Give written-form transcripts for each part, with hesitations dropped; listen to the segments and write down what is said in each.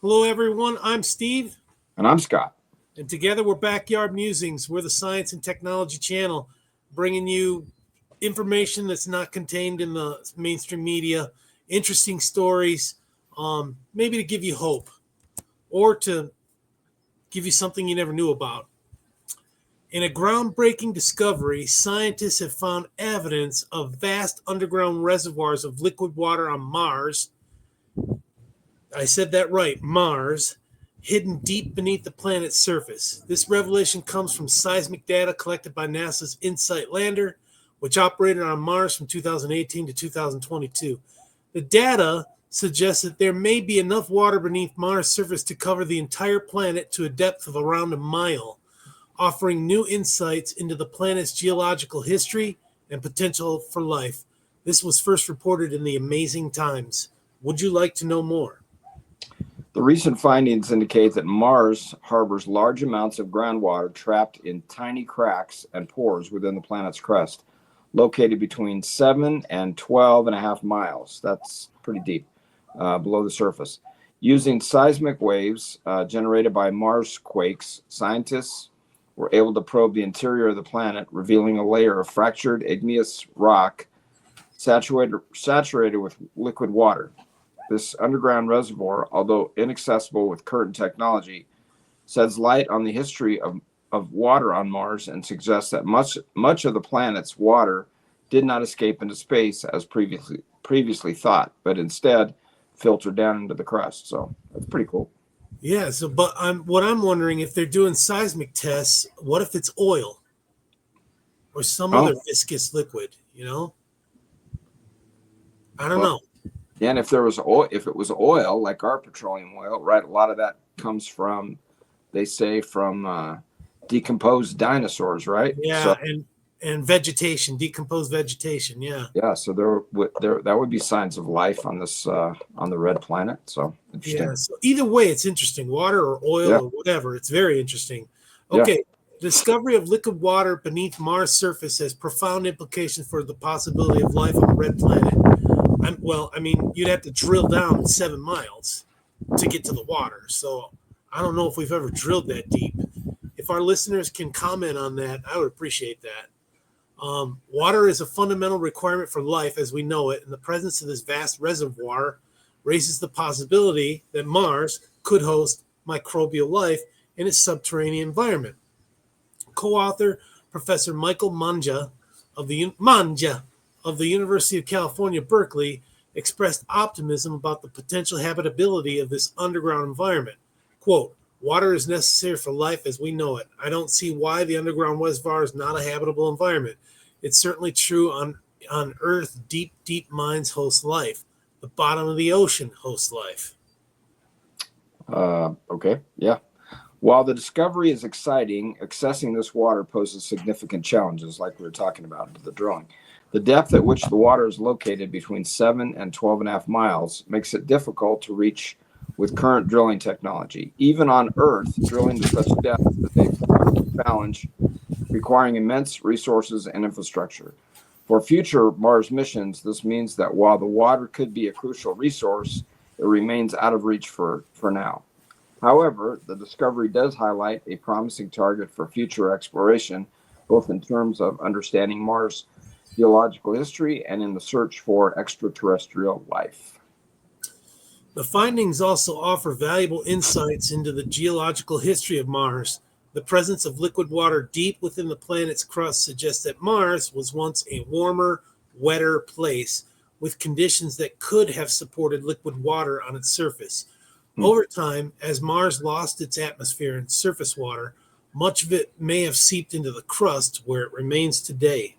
Hello, everyone. I'm Steve, And I'm Scott. and together we're Backyard Musings. We're the science and technology channel, bringing you information that's not contained in the mainstream media, interesting stories, maybe to give you hope or to give you something you never knew about. In a groundbreaking discovery, scientists have found evidence of vast underground reservoirs of liquid water on Mars. I said that right, Mars, hidden deep beneath the planet's surface. This revelation comes from seismic data collected by NASA's InSight lander, which operated on Mars from 2018 to 2022. The data suggests that there may be enough water beneath Mars' surface to cover the entire planet to a depth of around a mile, offering new insights into the planet's geological history and potential for life. This was first reported in the Amazing Times. Would you like to know more? The recent findings indicate that Mars harbors large amounts of groundwater trapped in tiny cracks and pores within the planet's crust, located between 7 and 12 and a half miles. That's pretty deep below the surface. Using seismic waves generated by marsquakes, scientists were able to probe the interior of the planet, revealing a layer of fractured igneous rock saturated with liquid water. This underground reservoir, although inaccessible with current technology, sheds light on the history of water on Mars and suggests that much of the planet's water did not escape into space as previously thought, but instead filtered down into the crust. So that's pretty cool. Yeah, but I'm wondering, if they're doing seismic tests, what if it's oil or some other Oh, viscous liquid, I don't well, know. yeah, and if it was oil, like our petroleum oil, right? A lot of that comes from, they say, from decomposed dinosaurs, right? Yeah, So and vegetation, decomposed vegetation, yeah. yeah, so there that would be signs of life on this on the red planet. So Yeah, interesting. so either way it's interesting, water or oil Yeah, or whatever, it's very interesting. yeah. Okay, the discovery of liquid water beneath Mars' surface has profound implications for the possibility of life on the red planet. You'd have to drill down 7 miles to get to the water. So I don't know if we've ever drilled that deep. If our listeners can comment on that, I would appreciate that. Water is a fundamental requirement for life as we know it, and the presence of this vast reservoir raises the possibility that Mars could host microbial life in its subterranean environment. Co-author Professor Michael Manja of the University of California, Berkeley, expressed optimism about the potential habitability of this underground environment. Quote, water is necessary for life as we know it. I don't see why the underground reservoir is not a habitable environment. It's certainly true on Earth, deep mines host life. The bottom of the ocean hosts life. Okay, yeah. While the discovery is exciting, accessing this water poses significant challenges, like we were talking about in the drawing. The depth at which the water is located, between 7 and 12 and a half miles, makes it difficult to reach with current drilling technology. Even on Earth, drilling to such depth is a challenge, requiring immense resources and infrastructure. For future Mars missions, this means that while the water could be a crucial resource, it remains out of reach for now. However, the discovery does highlight a promising target for future exploration, both in terms of understanding Mars' geological history and in the search for extraterrestrial life. The findings also offer valuable insights into the geological history of Mars. The presence of liquid water deep within the planet's crust suggests that Mars was once a warmer, wetter place with conditions that could have supported liquid water on its surface. Hmm. Over time, as Mars lost its atmosphere and surface water, much of it may have seeped into the crust where it remains today.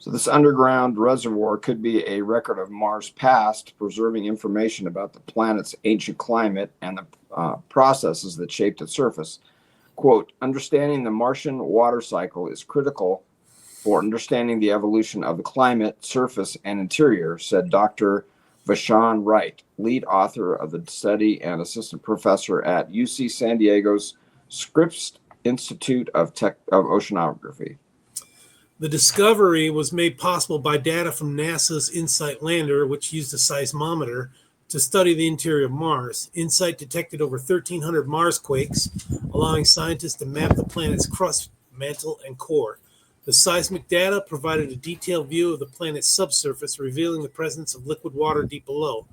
So, this underground reservoir could be a record of Mars' past, preserving information about the planet's ancient climate and the processes that shaped its surface. Quote, understanding the Martian water cycle is critical for understanding the evolution of the climate, surface, and interior, said Dr. Vashon Wright, lead author of the study and assistant professor at UC San Diego's Scripps Institute of Oceanography. The discovery was made possible by data from NASA's InSight lander, which used a seismometer to study the interior of Mars. InSight detected over 1,300 marsquakes, allowing scientists to map the planet's crust, mantle, and core. The seismic data provided a detailed view of the planet's subsurface, revealing the presence of liquid water deep below.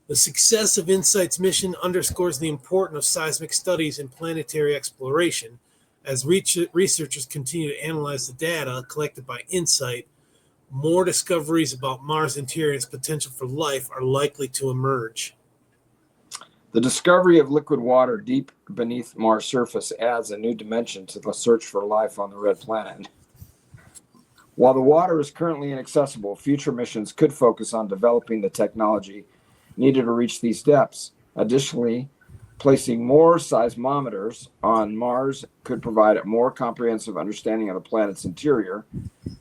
The success of InSight's mission underscores the importance of seismic studies in planetary exploration. As researchers continue to analyze the data collected by InSight, more discoveries about Mars' interior and its potential for life are likely to emerge. The discovery of liquid water deep beneath Mars' surface adds a new dimension to the search for life on the red planet. While the water is currently inaccessible, future missions could focus on developing the technology needed to reach these depths. Additionally, placing more seismometers on Mars could provide a more comprehensive understanding of the planet's interior,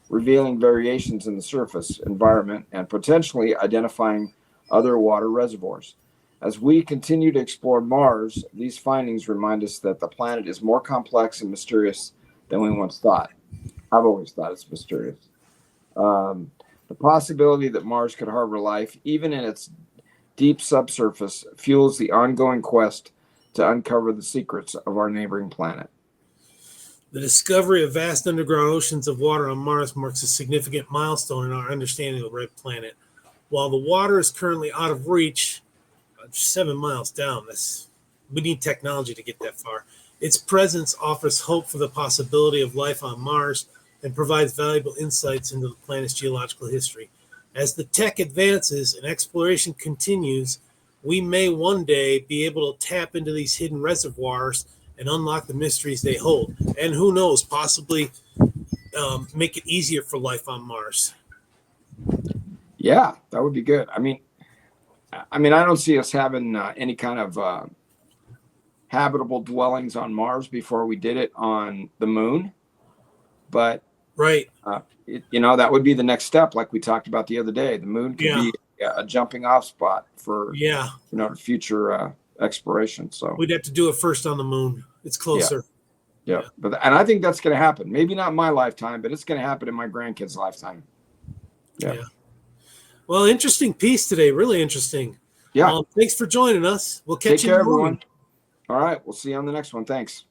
revealing variations in the surface environment and potentially identifying other water reservoirs. As we continue to explore Mars, these findings remind us that the planet is more complex and mysterious than we once thought. I've always thought it's mysterious. The possibility that Mars could harbor life, even in its deep subsurface, fuels the ongoing quest to uncover the secrets of our neighboring planet. The discovery of vast underground oceans of water on Mars marks a significant milestone in our understanding of the red planet. While the water is currently out of reach, 7 miles down, we need technology to get that far. Its presence offers hope for the possibility of life on Mars and provides valuable insights into the planet's geological history. As the tech advances and exploration continues, we may one day be able to tap into these hidden reservoirs and unlock the mysteries they hold. And who knows, possibly make it easier for life on Mars. Yeah, that would be good. I mean, I don't see us having any kind of habitable dwellings on Mars before we did it on the moon. But right, that would be the next step, like we talked about the other day. The moon could be a jumping off spot for future exploration. So we'd have to do it first on the moon. It's closer. Yeah. And I think that's going to happen. Maybe not in my lifetime, but it's going to happen in my grandkids' lifetime. Yeah. Well, interesting piece today. Really interesting. Yeah. Thanks for joining us. We'll catch you tomorrow. Everyone. All right. We'll see you on the next one. Thanks.